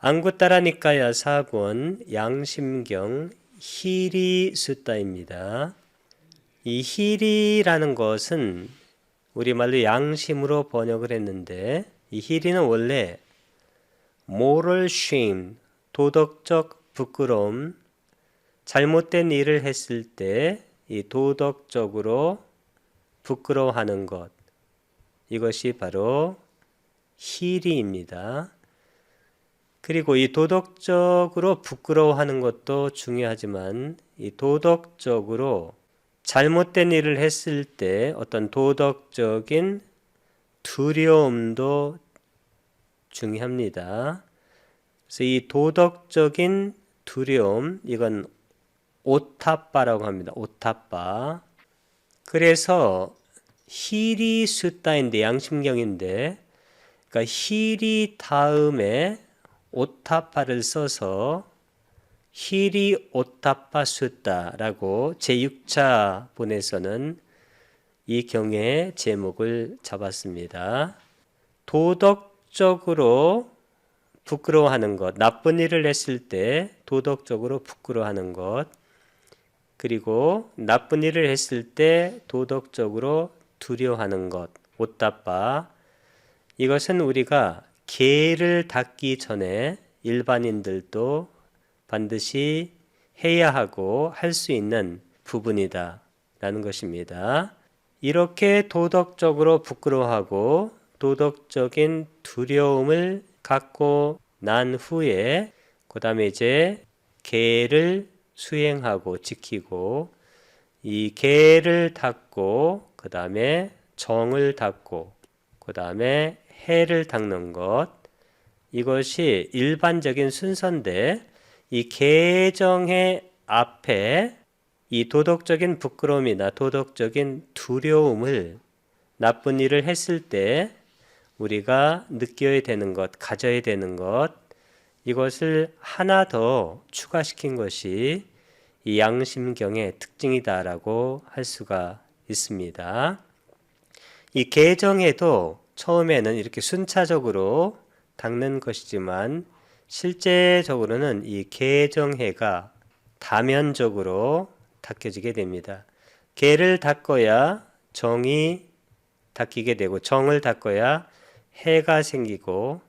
안구따라니까야 4권 양심경 히리숫다입니다. 이 히리라는 것은 우리말로 양심으로 번역을 했는데, 이 히리는 원래 moral shame, 도덕적 부끄러움, 잘못된 일을 했을 때 이 도덕적으로 부끄러워하는 것, 이것이 바로 히리입니다. 그리고 이 도덕적으로 부끄러워하는 것도 중요하지만, 이 도덕적으로 잘못된 일을 했을 때 어떤 도덕적인 두려움도 중요합니다. 그래서 이 도덕적인 두려움, 이건 오타빠라고 합니다. 오타빠. 그래서 히리숫다인데, 양심경인데, 그러니까 히리 다음에 오타빠를 써서 히리 오타빠 숫다라고 제6차 본에서는 이 경의 제목을 잡았습니다. 도덕적으로 부끄러워하는 것, 나쁜 일을 했을 때 도덕적으로 부끄러워하는 것, 그리고 나쁜 일을 했을 때 도덕적으로 두려워하는 것, 오타빠. 이것은 우리가 개를 닦기 전에 일반인들도 반드시 해야 하고 할 수 있는 부분이다 라는 것입니다. 이렇게 도덕적으로 부끄러워하고 도덕적인 두려움을 갖고 난 후에 그 다음에 이제 계를 수행하고 지키고, 이 계를 닦고 그 다음에 정을 닦고 그 다음에 해를 닦는 것, 이것이 일반적인 순서인데, 이 계정의 앞에 이 도덕적인 부끄러움이나 도덕적인 두려움을 나쁜 일을 했을 때 우리가 느껴야 되는 것, 가져야 되는 것, 이것을 하나 더 추가시킨 것이 이 양심경의 특징이다라고 할 수가 있습니다. 이 계정에도 처음에는 이렇게 순차적으로 닦는 것이지만, 실제적으로는 이 계정해가 다면적으로 닦여지게 됩니다. 계를 닦아야 정이 닦이게 되고, 정을 닦아야 해가 생기고,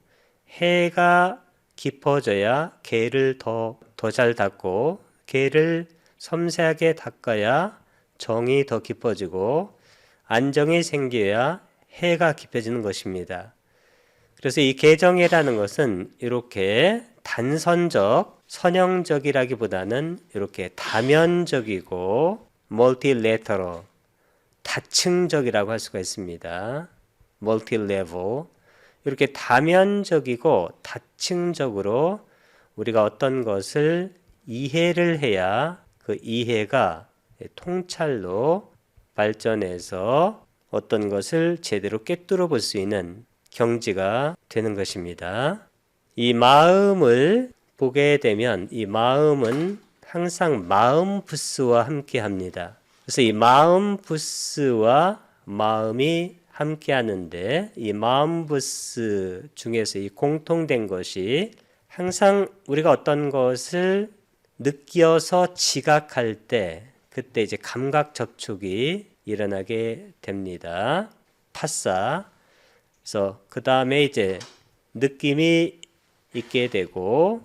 해가 깊어져야 계를 더 잘 닦고, 계를 섬세하게 닦아야 정이 더 깊어지고, 안정이 생겨야 해가 깊어지는 것입니다. 그래서 이 계정해라는 것은 이렇게 단선적, 선형적이라기보다는 이렇게 다면적이고 multilateral, 다층적이라고 할 수가 있습니다. multilevel, 이렇게 다면적이고 다층적으로 우리가 어떤 것을 이해를 해야 그 이해가 통찰로 발전해서 어떤 것을 제대로 꿰뚫어 볼 수 있는 경지가 되는 것입니다. 이 마음을 보게 되면 이 마음은 항상 마음 부스와 함께 합니다. 그래서 이 마음 부스와 마음이 함께 하는데, 이 마음 부스 중에서 이 공통된 것이 항상 우리가 어떤 것을 느껴서 지각할 때, 그때 이제 감각 접촉이 일어나게 됩니다. 파사. 그래서 그 다음에 이제 느낌이 있게 되고,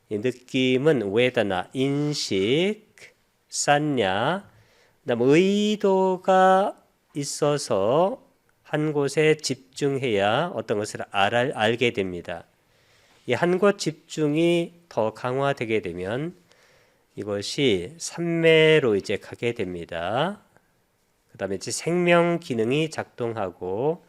이 느낌은 웨다나, 인식, 산냐, 그다음 의도가 있어서 한 곳에 집중해야 어떤 것을 알게 됩니다. 이 한 곳 집중이 더 강화되게 되면 이것이 삼매로 이제 가게 됩니다. 그 다음에 이제 생명 기능이 작동하고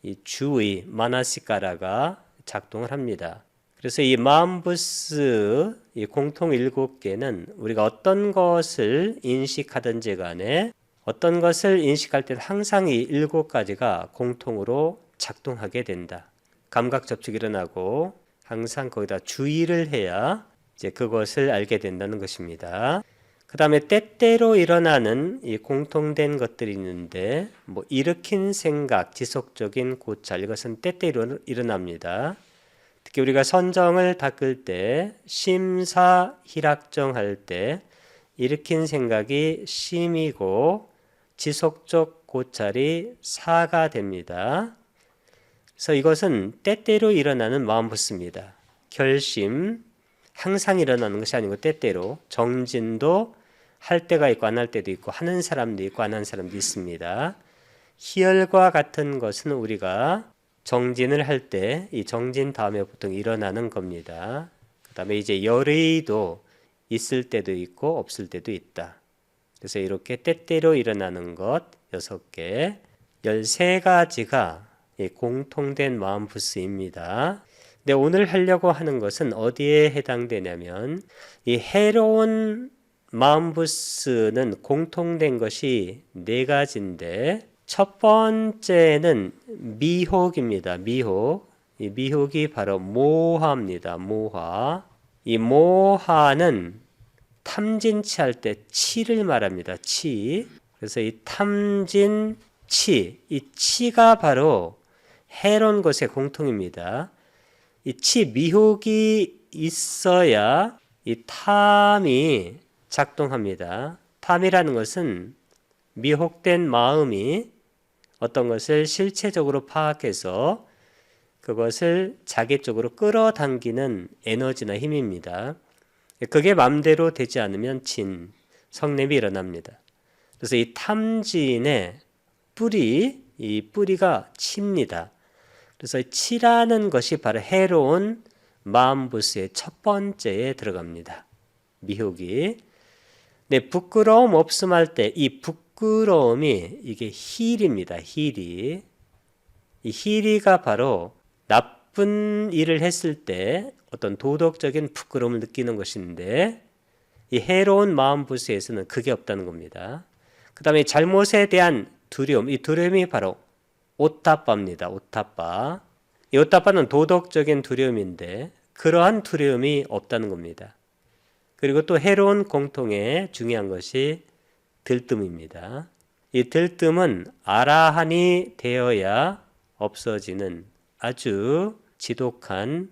이 주의, 마나시카라가 작동을 합니다. 그래서 이 마음부스, 이 공통 7개는 우리가 어떤 것을 인식하든지 간에 어떤 것을 인식할 때는 항상 이 7가지가 공통으로 작동하게 된다. 감각 접촉이 일어나고 항상 거기다 주의를 해야 이제 그것을 알게 된다는 것입니다. 그 다음에 때때로 일어나는 이 공통된 것들이 있는데, 일으킨 생각, 지속적인 고찰, 이것은 때때로 일어납니다. 특히 우리가 선정을 닦을 때 심사희락정할 때 일으킨 생각이 심이고 지속적 고찰이 사가 됩니다. 그래서 이것은 때때로 일어나는 마음부스입니다. 결심, 항상 일어나는 것이 아니고 때때로 정진도 할 때가 있고 안 할 때도 있고 하는 사람도 있고 안 하는 사람도 있습니다. 희열과 같은 것은 우리가 정진을 할 때 이 정진 다음에 보통 일어나는 겁니다. 그 다음에 이제 열의도 있을 때도 있고 없을 때도 있다. 그래서 이렇게 때때로 일어나는 것 6개, 13가지가 공통된 마음부스입니다. 근데 오늘 하려고 하는 것은 어디에 해당되냐면 이 해로운 마음부스는 공통된 것이 4가지인데 첫 번째는 미혹입니다. 미혹. 이 미혹이 바로 모화입니다. 모화. 이 모화는 탐진치 할 때 치를 말합니다. 치. 그래서 이 탐진치, 이 치가 바로 해로운 것의 공통입니다. 이 치 미혹이 있어야 이 탐이 작동합니다. 탐이라는 것은 미혹된 마음이 어떤 것을 실체적으로 파악해서 그것을 자기 쪽으로 끌어당기는 에너지나 힘입니다. 그게 마음대로 되지 않으면 진, 성냄이 일어납니다. 그래서 이 탐진의 이 뿌리가 치입니다. 그래서 치라는 것이 바로 해로운 마음부스의 첫 번째에 들어갑니다. 미혹이. 네, 부끄러움 없음할 때 이 부끄러움이 이게 힐입니다. 힐이. 이 힐이가 바로 나쁜 일을 했을 때 어떤 도덕적인 부끄러움을 느끼는 것인데 이 해로운 마음부스에서는 그게 없다는 겁니다. 그 다음에 잘못에 대한 두려움, 이 두려움이 바로 오타빠입니다. 오타빠. 이 오타빠는 도덕적인 두려움인데 그러한 두려움이 없다는 겁니다. 그리고 또 해로운 공통의 중요한 것이 들뜸입니다. 이 들뜸은 아라한이 되어야 없어지는 아주 지독한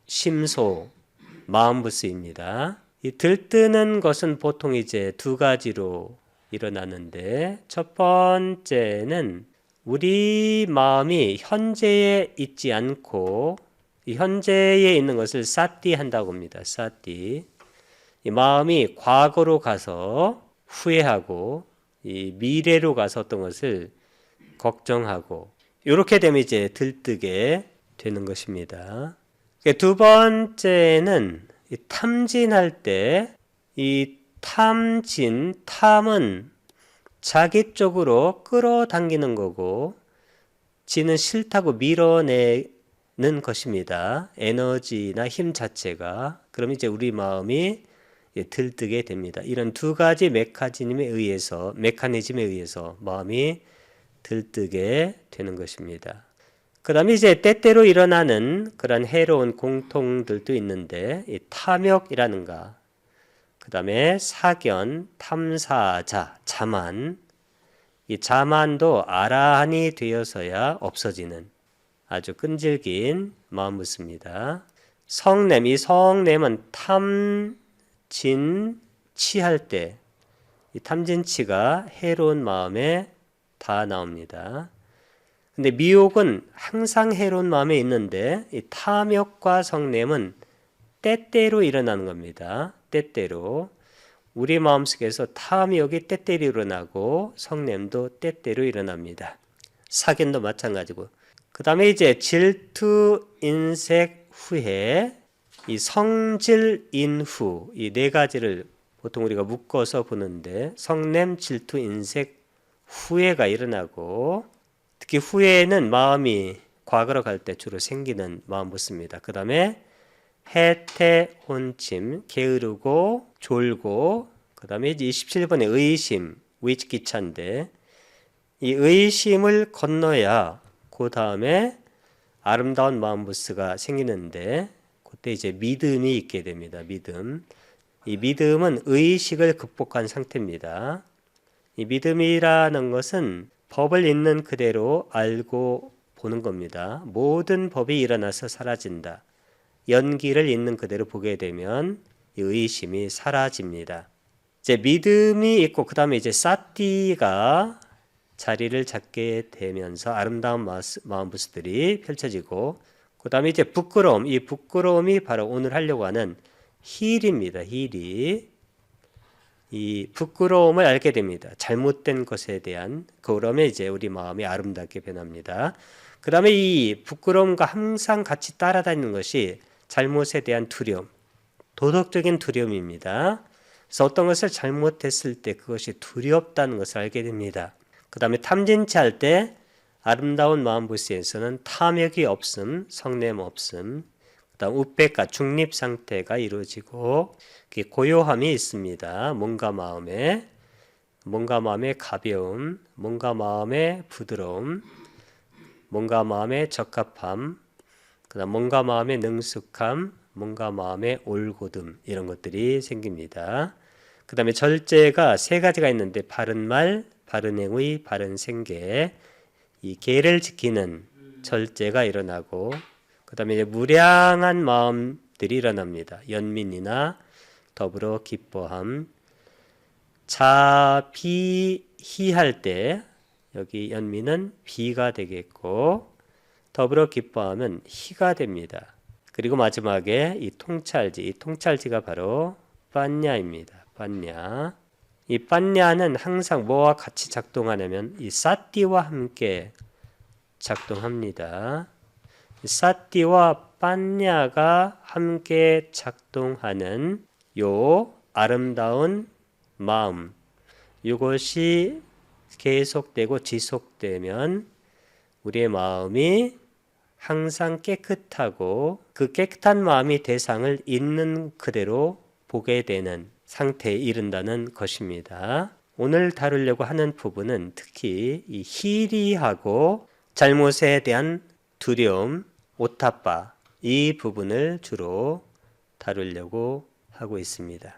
심소, 마음부스입니다. 이 들뜨는 것은 보통 이제 2가지로 일어나는데 첫 번째는 우리 마음이 현재에 있지 않고 이 현재에 있는 것을 사띠 한다고 합니다. 사띠. 이 마음이 과거로 가서 후회하고 이 미래로 가서 어떤 것을 걱정하고 이렇게 되면 이제 들뜨게 되는 것입니다. 두 번째는 이 탐진할 때 이 탐은 자기 쪽으로 끌어당기는 거고 지는 싫다고 밀어내는 것입니다. 에너지나 힘 자체가. 그럼 이제 우리 마음이 들뜨게 됩니다. 이런 2가지 메커니즘에 의해서 마음이 들뜨게 되는 것입니다. 그 다음에 이제 때때로 일어나는 그런 해로운 공통들도 있는데 이 탐욕이라는가, 그 다음에 사견, 탐사자, 자만. 이 자만도 아라한이 되어서야 없어지는 아주 끈질긴 마음부스입니다. 성냄, 이 성냄은 탐진치할 때 이 탐진치가 해로운 마음에 다 나옵니다. 근데 미혹은 항상 해로운 마음에 있는데 이 탐욕과 성냄은 때때로 일어나는 겁니다. 때때로. 우리 마음속에서 탐욕이 때때로 일어나고 성냄도 때때로 일어납니다. 사견도 마찬가지고. 그 다음에 이제 질투, 인색, 후회, 이 성질, 인후, 이 4가지를 보통 우리가 묶어서 보는데 성냄, 질투, 인색, 후회가 일어나고 특히 후회는 마음이 과거로 갈 때 주로 생기는 마음부스입니다. 그 다음에 해태, 혼침, 게으르고 졸고, 그 다음에 이제 27번에 의심, 위치기차인데 이 의심을 건너야 그 다음에 아름다운 마음부스가 생기는데 그때 이제 믿음이 있게 됩니다. 믿음. 이 믿음은 의식을 극복한 상태입니다. 이 믿음이라는 것은 법을 있는 그대로 알고 보는 겁니다. 모든 법이 일어나서 사라진다. 연기를 있는 그대로 보게 되면 이 의심이 사라집니다. 이제 믿음이 있고 그 다음에 이제 사띠가 자리를 잡게 되면서 아름다운 마음 모습들이 펼쳐지고 그 다음에 이제 부끄러움, 이 부끄러움이 바로 오늘 하려고 하는 힐입니다. 힐이 이 부끄러움을 알게 됩니다. 잘못된 것에 대한 그러면 이제 우리 마음이 아름답게 변합니다. 그 다음에 이 부끄러움과 항상 같이 따라다니는 것이 잘못에 대한 두려움, 도덕적인 두려움입니다. 그래서 어떤 것을 잘못했을 때 그것이 두렵다는 것을 알게 됩니다. 그 다음에 탐진치 할 때 아름다운 마음 부스에서는 탐욕이 없음, 성냄 없음, 그 다음 우백과 중립 상태가 이루어지고 고요함이 있습니다. 몸과 마음의 가벼움, 몸과 마음의 부드러움, 몸과 마음의 적합함, 그 다음 몸과 마음의 능숙함, 몸과 마음의 올곧음 이런 것들이 생깁니다. 그 다음에 절제가 세 가지가 있는데 바른 말, 바른 행위, 바른 생계 이 계를 지키는 절제가 일어나고 그 다음에 무량한 마음들이 일어납니다. 연민이나 더불어 기뻐함, 자비희할 때 여기 연민은 비가 되겠고 더불어 기뻐하면 희가 됩니다. 그리고 마지막에 이 통찰지가 바로 판냐입니다. 판냐. 이 판냐는 항상 뭐와 같이 작동하냐면 이 사띠와 함께 작동합니다. 사띠와 판냐가 함께 작동하는 요 아름다운 마음, 이것이 계속되고 지속되면 우리의 마음이 항상 깨끗하고 그 깨끗한 마음이 대상을 있는 그대로 보게 되는 상태에 이른다는 것입니다. 오늘 다루려고 하는 부분은 특히 이 희리하고 잘못에 대한 두려움, 오타빠 이 부분을 주로 다루려고 하고 있습니다.